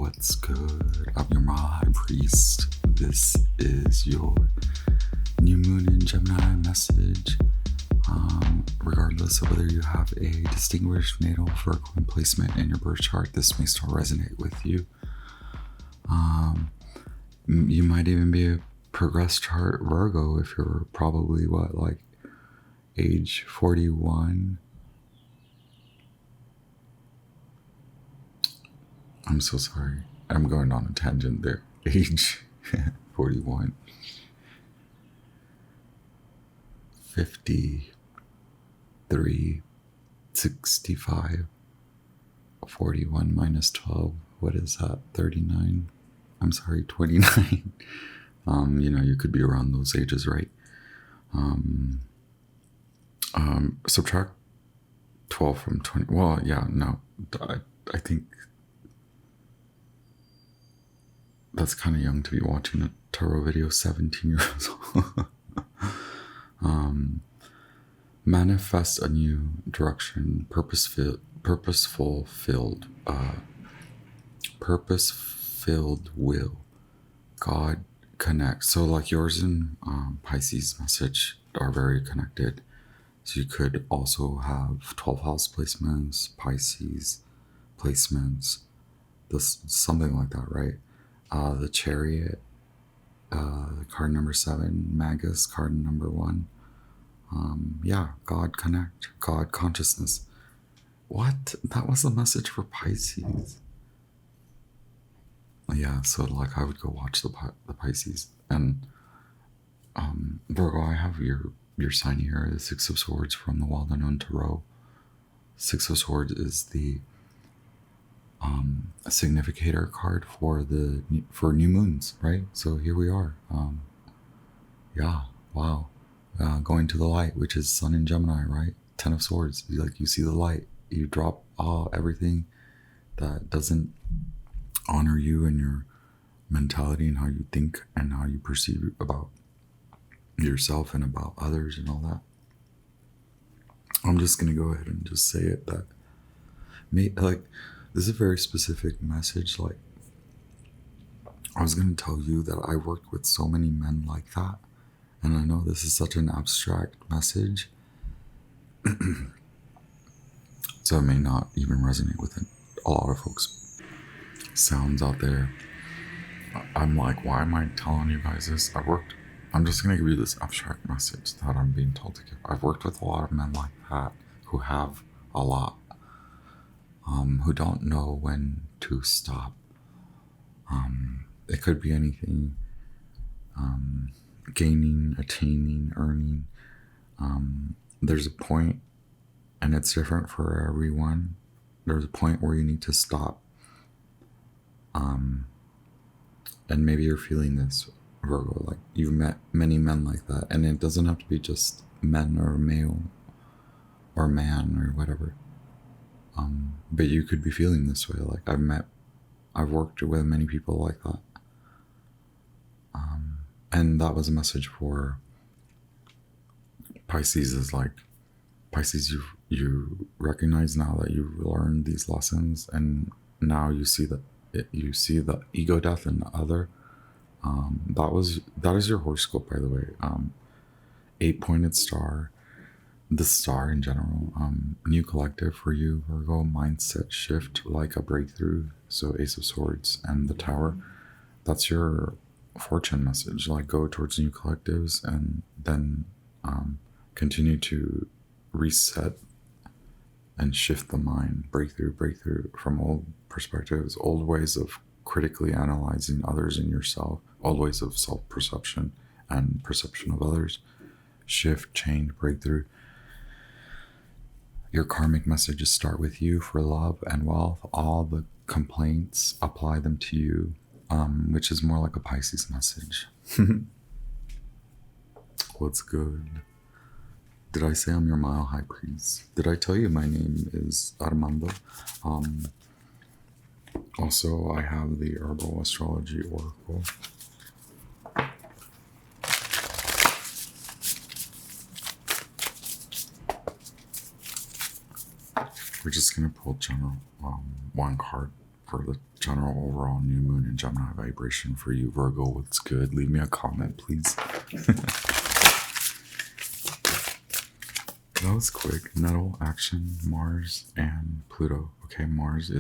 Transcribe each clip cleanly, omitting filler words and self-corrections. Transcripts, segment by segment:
What's good? I'm your High Priest. This is your new moon in Gemini message. Regardless of whether you have a distinguished natal Virgo placement in your birth chart, this may still resonate with you. You might even be a progressed chart Virgo if you're probably age 41. I'm so sorry. I'm going on a tangent there. Age 41. 53. 65. 41 minus 12. What is that? 39. I'm sorry, 29. You could be around those ages, right? Subtract 12 from 20. Well, yeah, no. I think that's kind of young to be watching a tarot video 17 years old. Manifest a new direction, purpose-filled will. God connects. So like yours and Pisces message are very connected. So you could also have 12 house placements, Pisces placements, something like that, right? The Chariot, card number 7, MAGUS, card number 1. God connect, God consciousness. What? That was the message for Pisces. Yeah, so I would go watch the Pisces. And Virgo, I have your sign here, the Six of Swords from the well-known tarot. Six of Swords is the a significator card for new moons, right? So here we are. Going to the light, which is Sun in Gemini, right? 10 of Swords. You see the light, you drop everything that doesn't honor you and your mentality and how you think and how you perceive about yourself and about others and all that. I'm just gonna go ahead and just say it that this is a very specific message. I was going to tell you that I worked with so many men like that. And I know this is such an abstract message. So it may not even resonate with a lot of folks. Sounds out there. I'm like, why am I telling you guys this? I'm just going to give you this abstract message that I'm being told to give. I've worked with a lot of men like that who have a lot. Who don't know when to stop. It could be anything. Gaining, attaining, earning. There's a point, and it's different for everyone. There's a point where you need to stop. And maybe you're feeling this, Virgo, you've met many men like that. And it doesn't have to be just men or male or man or whatever. But you could be feeling this way. I've worked with many people like that. And that was a message for Pisces Pisces, you recognize now that you've learned these lessons, and now you see the ego death in the other. That is your horoscope, by the way. 8-pointed star. The star in general, new collective for you, Virgo, mindset shift, like a breakthrough. So Ace of Swords and the Tower, that's your fortune message. Go towards new collectives and then continue to reset and shift the mind. Breakthrough from old perspectives, old ways of critically analyzing others and yourself, old ways of self-perception and perception of others. Shift, change, breakthrough. Your karmic messages start with you for love and wealth. All the complaints, apply them to you, which is more like a Pisces message. What's good? Did I say I'm your Mile High Priest? Did I tell you my name is Armando? Also, I have the Herbal Astrology Oracle. We're just going to pull general one card for the general overall new moon in Gemini vibration for you, Virgo. What's good? Leave me a comment, please. That was quick. Nettle, action, Mars, and Pluto. Okay, Mars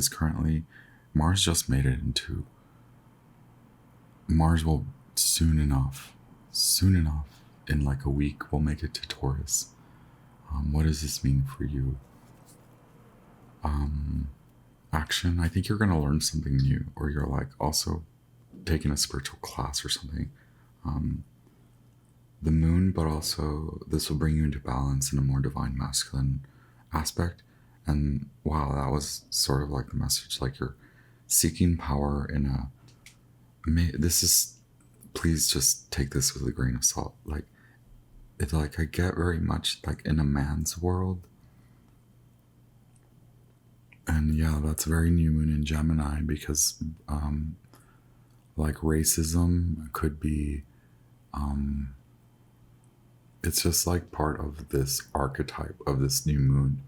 just made it into, Mars will soon enough, in like a week, will make it to Taurus. What does this mean for you? Action, I think you're going to learn something new, or you're like also taking a spiritual class or something. The moon, but also this will bring you into balance in a more divine masculine aspect. And wow, that was sort of like the message, like you're seeking power in a, this is, please just take this with a grain of salt. Like, it's like I get very much like in a man's world. And yeah, that's very new moon in Gemini, because like racism could be, it's just like part of this archetype of this new moon.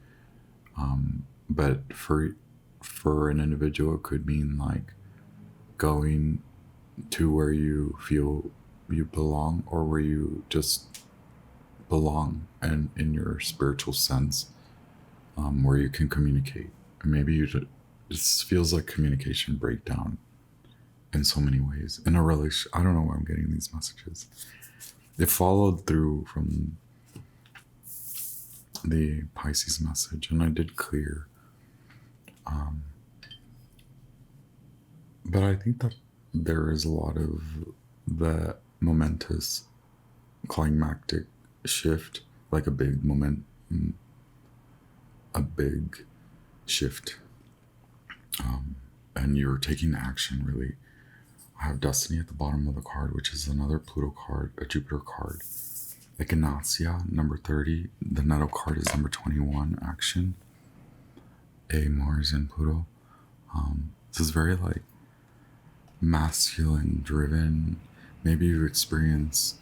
But for an individual, it could mean like going to where you feel you belong, or where you just belong, and in your spiritual sense, where you can communicate. And maybe it just feels like communication breakdown in so many ways. In a relationship, I don't know why I'm getting these messages. It followed through from the Pisces message, and I did clear. But I think that there is a lot of the momentous climactic shift, like a big shift. And you're taking action, really. I have Destiny at the bottom of the card, which is another Pluto card, a Jupiter card. Echinacea, number 30. The Nettle card is number 21, action. A Mars and Pluto. This is very like masculine driven. Maybe you experience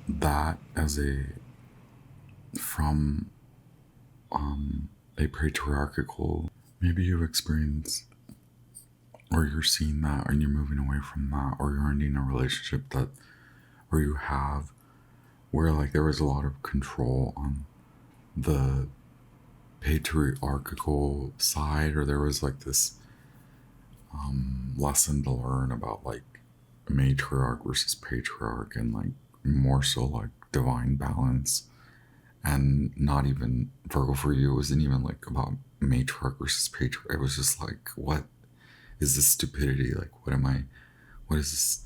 that as from a patriarchal, maybe you experience, or you're seeing that and you're moving away from that, or you're ending a relationship that, or you have, where like there was a lot of control on the patriarchal side, or there was like this lesson to learn about like matriarch versus patriarch, and like more so like divine balance. And not even, Virgo, for you, it wasn't even like about matriarch versus patriarch. It was just like, what is this stupidity? Like, what is this?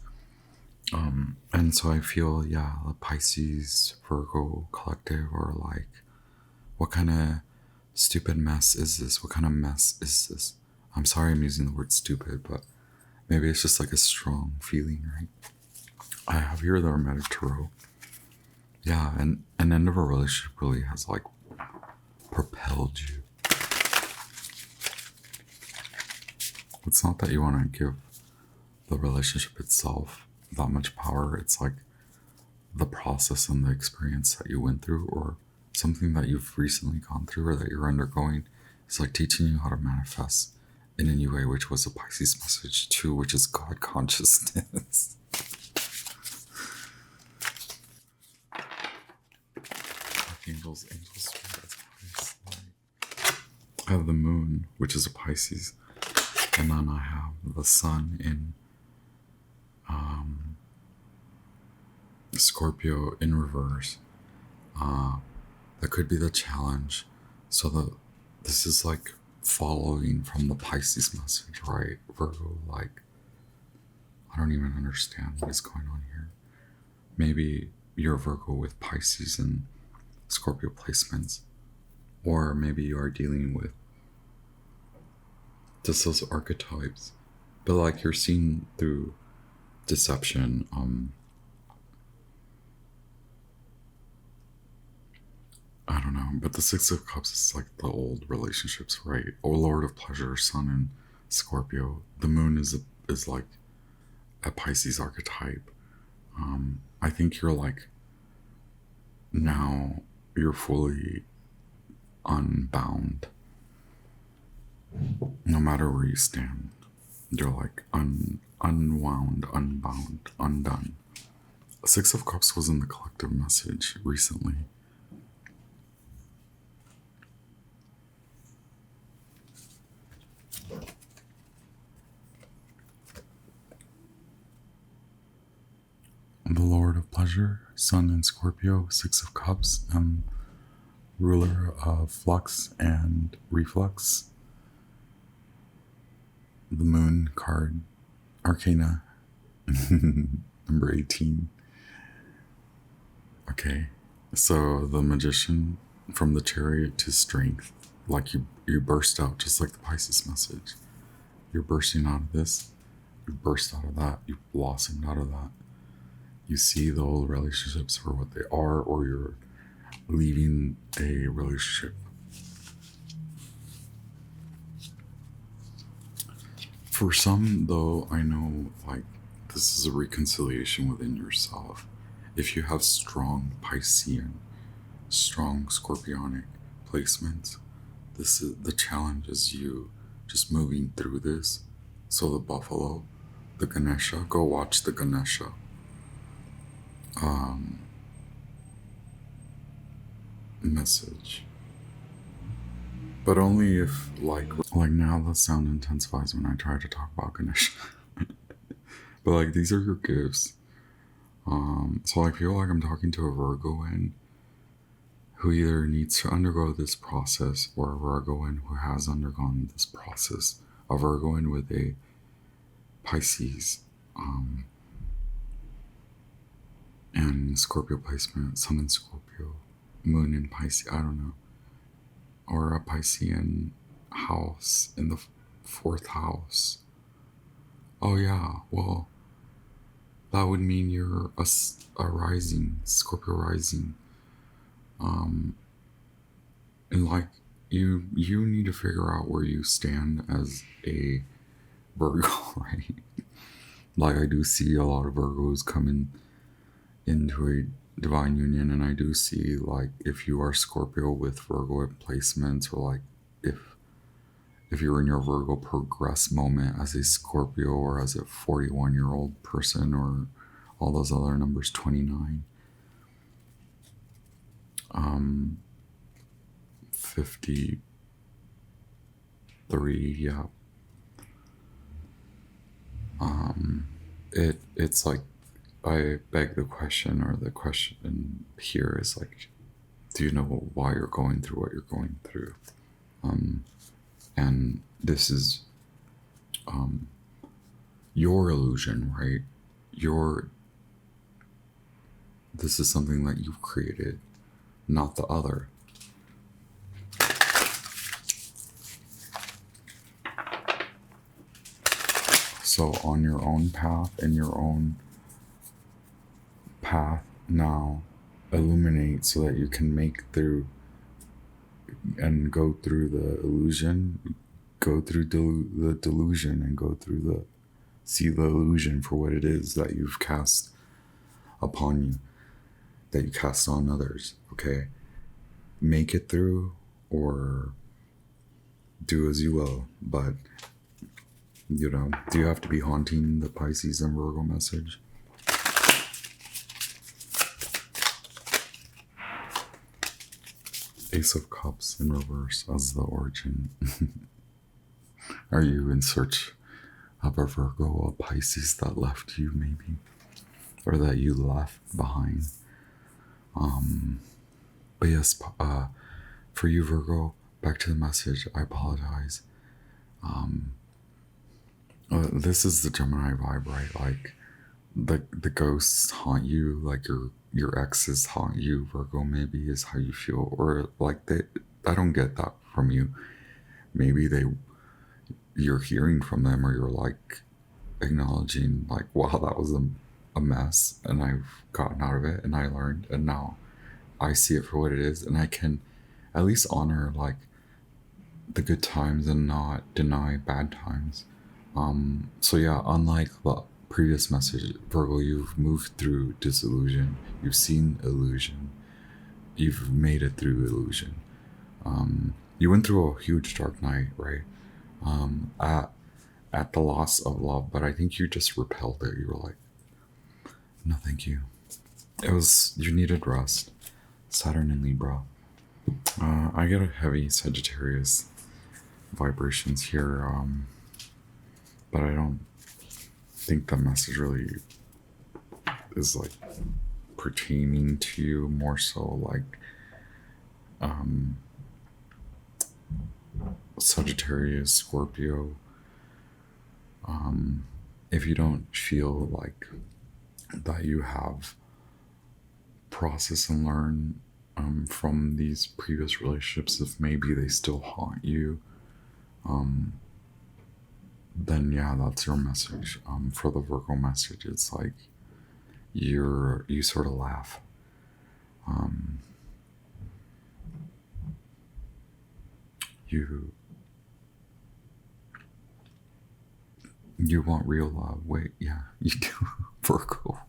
And so I feel, yeah, the Pisces, Virgo collective, or like, what kind of stupid mess is this? What kind of mess is this? I'm sorry I'm using the word stupid, but maybe it's just like a strong feeling, right? I have here the Hermetic Tarot. Yeah, and an end of a relationship really has like propelled you. It's not that you want to give the relationship itself that much power. It's like the process and the experience that you went through, or something that you've recently gone through, or that you're undergoing. It's like teaching you how to manifest in a new way, which was a Pisces message too, which is God consciousness. Angels, spirits, Christ, like, I have the moon, which is a Pisces, and then I have the sun in Scorpio in reverse. That could be the challenge. So this is like following from the Pisces message, right? Virgo, like, I don't even understand what is going on here. Maybe you're Virgo with Pisces and Scorpio placements, or maybe you are dealing with just those archetypes, but like you're seeing through deception. I don't know, but the Six of Cups is like the old relationships, right? Or Lord of Pleasure, Sun in Scorpio. The moon is like a Pisces archetype. I think you're like, now, you're fully unbound. No matter where you stand, you're like unwound, unbound, undone. Six of Cups was in the collective message recently. The Lord of Pleasure, Sun in Scorpio, Six of Cups, and ruler of flux and reflux. The Moon card, Arcana, number 18. Okay, so the Magician, from the Chariot to Strength, like you burst out, just like the Pisces message. You're bursting out of this, you burst out of that, you blossomed out of that. You see the old relationships for what they are, or you're leaving a relationship. For some, though, I know, like, this is a reconciliation within yourself. If you have strong Piscean, strong Scorpionic placements, this is the challenge, is you just moving through this. So the buffalo, the Ganesha, go watch the Ganesha. Message. But only if, like now the sound intensifies when I try to talk about Ganesha. But like, these are your gifts. So I feel like I'm talking to a Virgoan who either needs to undergo this process, or a Virgoan who has undergone this process. A Virgoan with a Pisces and Scorpio placement, Sun in Scorpio, Moon in Pisces, I don't know. Or a Piscean house in the 4th house. Oh yeah, well, that would mean you're a rising, Scorpio rising. And like, you need to figure out where you stand as a Virgo, right? Like, I do see a lot of Virgos coming into a divine union, and I do see, like, if you are Scorpio with Virgo placements, or like if you're in your Virgo progress moment as a Scorpio, or as a 41-year-old person, or all those other numbers, 29, 53, yeah. It's like, I beg the question, or the question here is like, do you know why you're going through what you're going through? And this is your illusion, right? This is something that you've created, not the other. So on your own path, in your own path now, illuminate so that you can make through and go through the illusion, go through the delusion, and go through see the illusion for what it is that you've cast upon you, that you cast on others, okay? Make it through, or do as you will, but, you know, do you have to be haunting the Pisces and Virgo message? Ace of Cups in reverse as the origin. Are you in search of a Virgo, a Pisces that left you, maybe? Or that you left behind? But yes, for you, Virgo, back to the message. I apologize. This is the Gemini vibe, right? Like, the ghosts haunt you, like your exes haunt you, Virgo, maybe, is how you feel. Or like, I don't get that from you. Maybe you're hearing from them, or you're like acknowledging, like, wow, that was a mess, and I've gotten out of it, and I learned, and now I see it for what it is, and I can at least honor, like, the good times and not deny bad times. So yeah, unlike the previous message, Virgo, you've moved through disillusion, you've seen illusion, you've made it through illusion. You went through a huge dark night, right? at the loss of love, but I think you just repelled it. You were like, no, thank you. It was, you needed rest. Saturn and Libra. I get a heavy Sagittarius vibrations here, but I don't think the message really is like pertaining to you, more so like Sagittarius, Scorpio. If you don't feel like that you have processed and learned from these previous relationships, if maybe they still haunt you, then yeah, that's your message. For the Virgo message, it's like you sort of laugh. You want real love. Wait, yeah, you do. Virgo.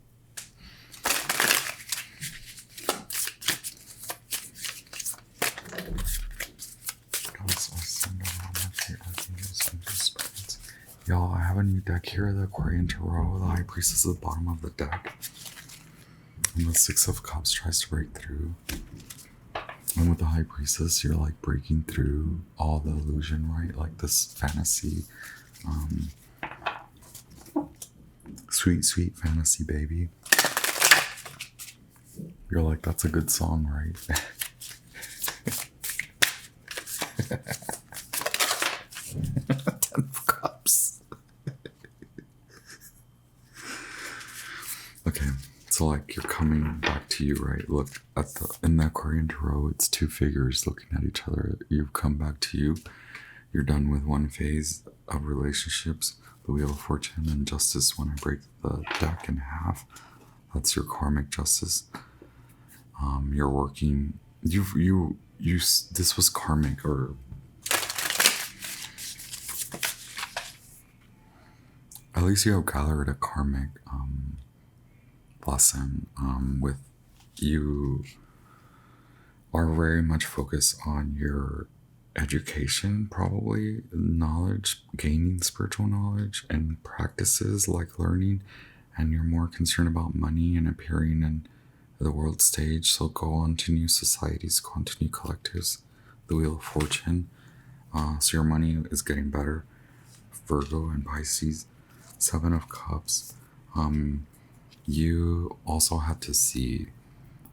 Y'all, I have a new deck here, the Aquarian Tarot. The High Priestess at the bottom of the deck. And the Six of Cups tries to break through. And with the High Priestess, you're like breaking through all the illusion, right? Like this fantasy, sweet, sweet fantasy baby. You're like, that's a good song, right? Ten of Cups. Okay, so like you're coming back to you, right? Look at in the Aquarian Tarot, it's two figures looking at each other. You've come back to you. You're done with one phase of relationships, the Wheel of Fortune and Justice. When I break the deck in half, that's your karmic justice. You're working. This was karmic, or at least you have gathered a karmic lesson. With you are very much focused on your education, probably knowledge, gaining spiritual knowledge and practices like learning, and you're more concerned about money and appearing in the world stage. So go on to new societies, go on to new collectives, the Wheel of Fortune. So your money is getting better. Virgo and Pisces. Seven of Cups. You also have to see,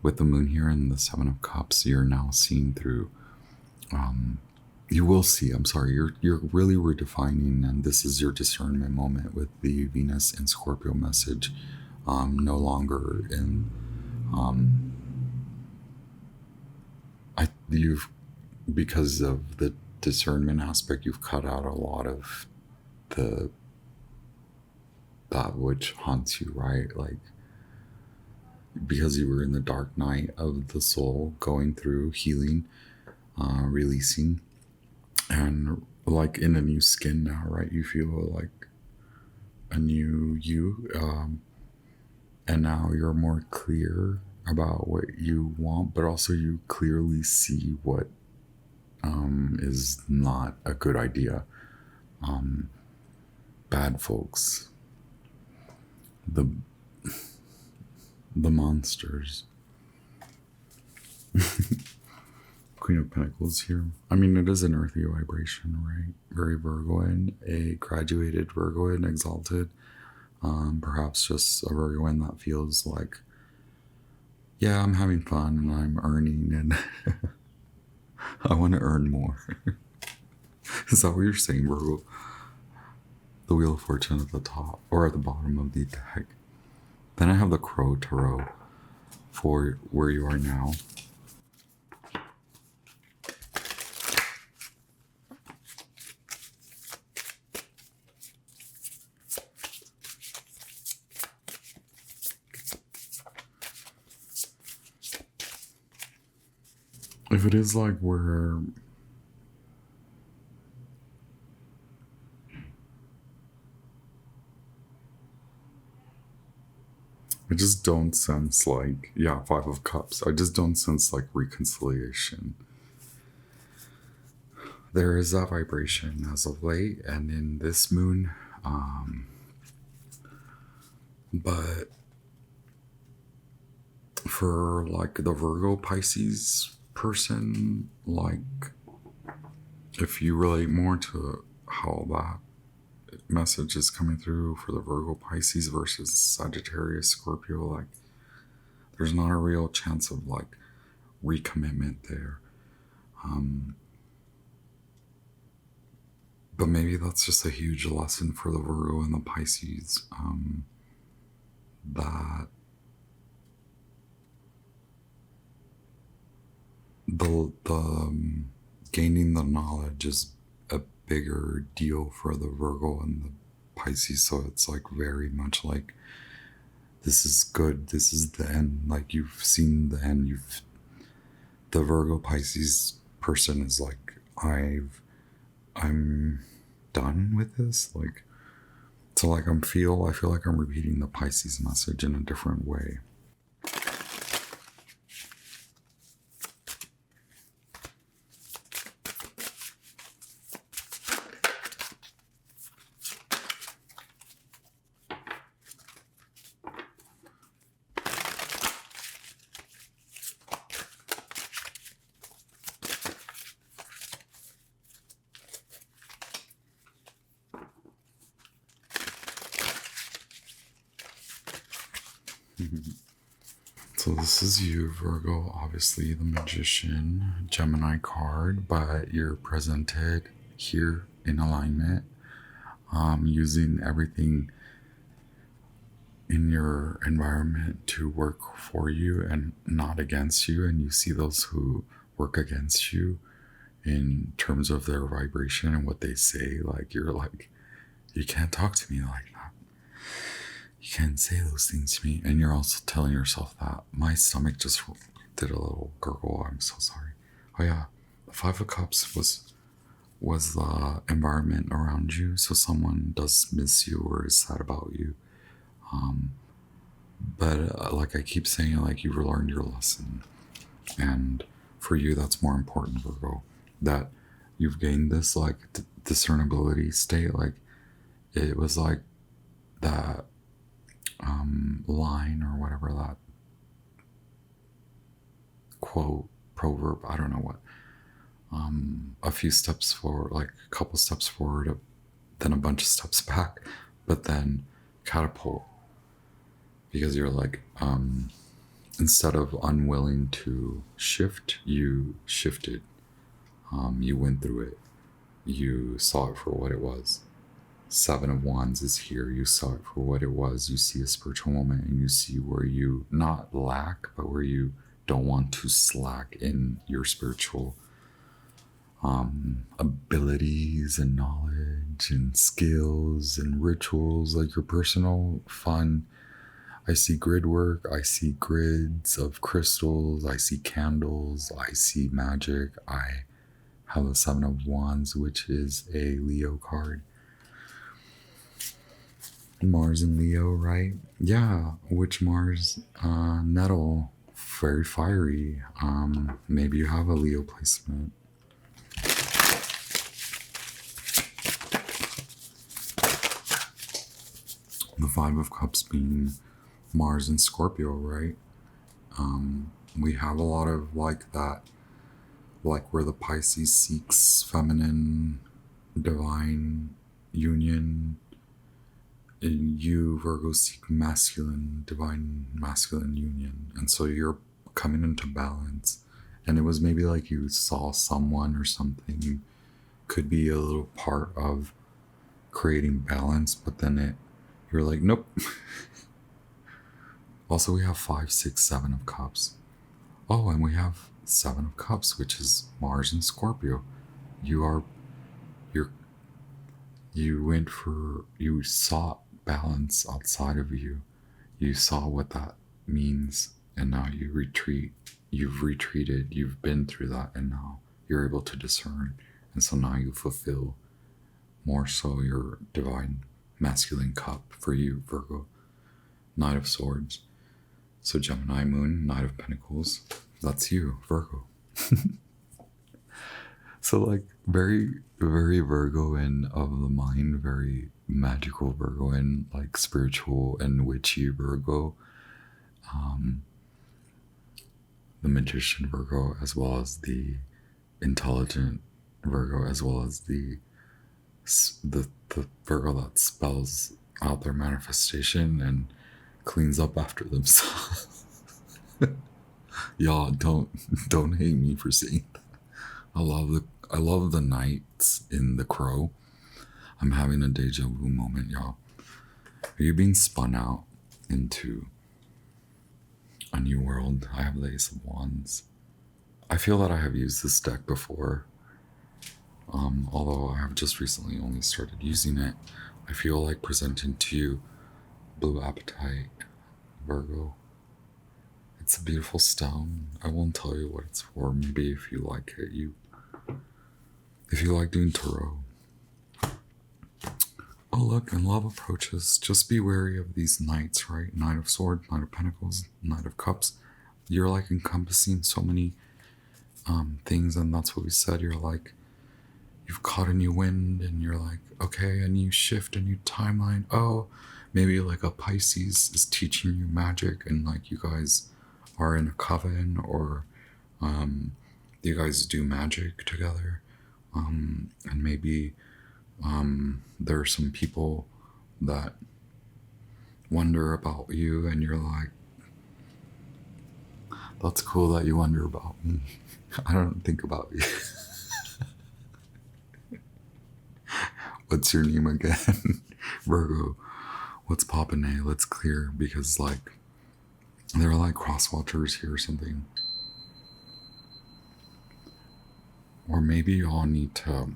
with the moon here and the Seven of Cups, you're now seeing through, you will see, I'm sorry, you're really redefining, and this is your discernment moment with the Venus and Scorpio message. No longer in, because of the discernment aspect, you've cut out a lot of that which haunts you, right? Like, because you were in the dark night of the soul, going through healing, releasing, and like in a new skin now, right? You feel like a new you, and now you're more clear about what you want, but also you clearly see what is not a good idea. Bad folks, the monsters. Queen of Pentacles here. I mean, it is an earthy vibration, right? Very Virgoan, a graduated Virgoan, exalted. Perhaps just a Virgoan that feels like, yeah, I'm having fun and I'm earning, and I want to earn more. Is that what you're saying, Virgo? The Wheel of Fortune at the top or at the bottom of the deck. Then I have the Crow Tarot for where you are now. If it is like where I just don't sense like, yeah, Five of Cups. I just don't sense like reconciliation. there is that vibration as of late and in this moon. But for like the Virgo Pisces person, like if you relate more to how that message is coming through for the Virgo Pisces versus Sagittarius Scorpio, like there's not a real chance of like recommitment there. But maybe that's just a huge lesson for the Virgo and the Pisces, that the gaining the knowledge is a bigger deal for the Virgo and the Pisces. So it's like very much like, this is good, this is the end, like you've seen the end. The Virgo Pisces person is like, I'm done with this, like, so like I feel like I'm repeating the Pisces message in a different way. So this is you, Virgo, obviously the Magician, Gemini card, but you're presented here in alignment, using everything in your environment to work for you and not against you. And you see those who work against you in terms of their vibration and what they say. Like, you're like, you can't talk to me like that. You can't say those things to me. And you're also telling yourself that. My stomach just did a little gurgle. I'm so sorry. Oh yeah, the Five of Cups was the environment around you. So someone does miss you or is sad about you. But like I keep saying, like, you've learned your lesson. And for you, that's more important, Virgo. That you've gained this like discernibility state. Like, it was like that line or whatever, that quote, proverb, I don't know what, a few steps forward, like a couple steps forward, then a bunch of steps back, but then catapult, because you're like, instead of unwilling to shift, you shifted. You went through it, you saw it for what it was. Seven of Wands is here. You saw it for what it was. You see a spiritual moment and you see where you not lack, but where you don't want to slack in your spiritual abilities and knowledge and skills and rituals, like your personal fun. I see grid work. I see grids of crystals. I see candles. I see magic. I have the Seven of Wands, which is a Leo card. Mars and Leo, right? Yeah, which Mars? Nettle, very fiery. Maybe you have a Leo placement. The Five of Cups being Mars and Scorpio, right? We have a lot of like that, like where the Pisces seeks feminine, divine union. You, Virgo, seek masculine, divine masculine union. And so you're coming into balance. And it was maybe like you saw someone or something. You could be a little part of creating balance, but then you're like, nope. Also, we have 5, 6, 7 of Cups. Oh, and we have 7 of Cups, which is Mars and Scorpio. You sought balance outside of you. You saw what that means, and now you retreat. You've retreated. You've been through that, and now you're able to discern. And so now you fulfill more so your divine masculine cup for you, Virgo. Knight of Swords. So Gemini Moon, Knight of Pentacles. That's you, Virgo. So like very, very Virgo and of the mind, very magical Virgo and like spiritual and witchy Virgo. The magician Virgo, as well as the intelligent Virgo, as well as the Virgo that spells out their manifestation and cleans up after themselves. Y'all don't hate me for saying that. I love the nights in The Crow. I'm having a deja vu moment, y'all. Are you being spun out into a new world? I have the Ace of Wands. I feel that I have used this deck before. Although I have just recently only started using it. I feel like presenting to you Blue Appetite, Virgo. It's a beautiful stone. I won't tell you what it's for. Maybe if you like it, if you like doing tarot. Oh look, and love approaches. Just be wary of these knights, right? Knight of Swords, Knight of Pentacles, Knight of Cups. You're like encompassing so many things, and that's what we said. You're like, you've caught a new wind, and you're like, okay, a new shift, a new timeline. Oh, maybe like a Pisces is teaching you magic, and like you guys are in a coven, or you guys do magic together, and maybe there are some people that wonder about you, and you're like, that's cool that you wonder about me. I don't think about you. What's your name again? Virgo. What's poppin', eh? Let's clear, because like there are like cross watchers here or something. Or maybe y'all need to,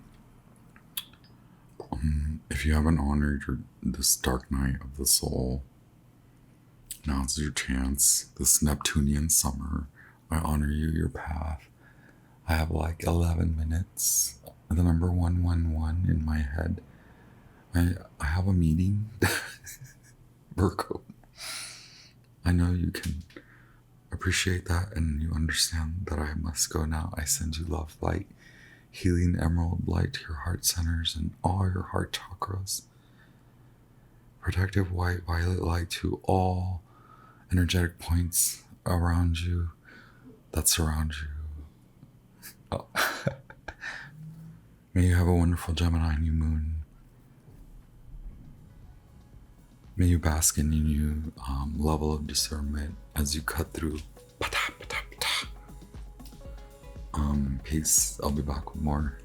if you haven't honored this dark night of the soul, now's your chance. This Neptunian summer, I honor you, your path. I have like 11 minutes, the number 111 in my head. I have a meeting. Virgo. I know you can appreciate that, and you understand that I must go now. I send you love, light, healing emerald light to your heart centers and all your heart chakras. Protective white violet light to all energetic points around you that surround you. Oh. May you have a wonderful Gemini new moon. May you bask in your new level of discernment as you cut through. Peace. I'll be back with more.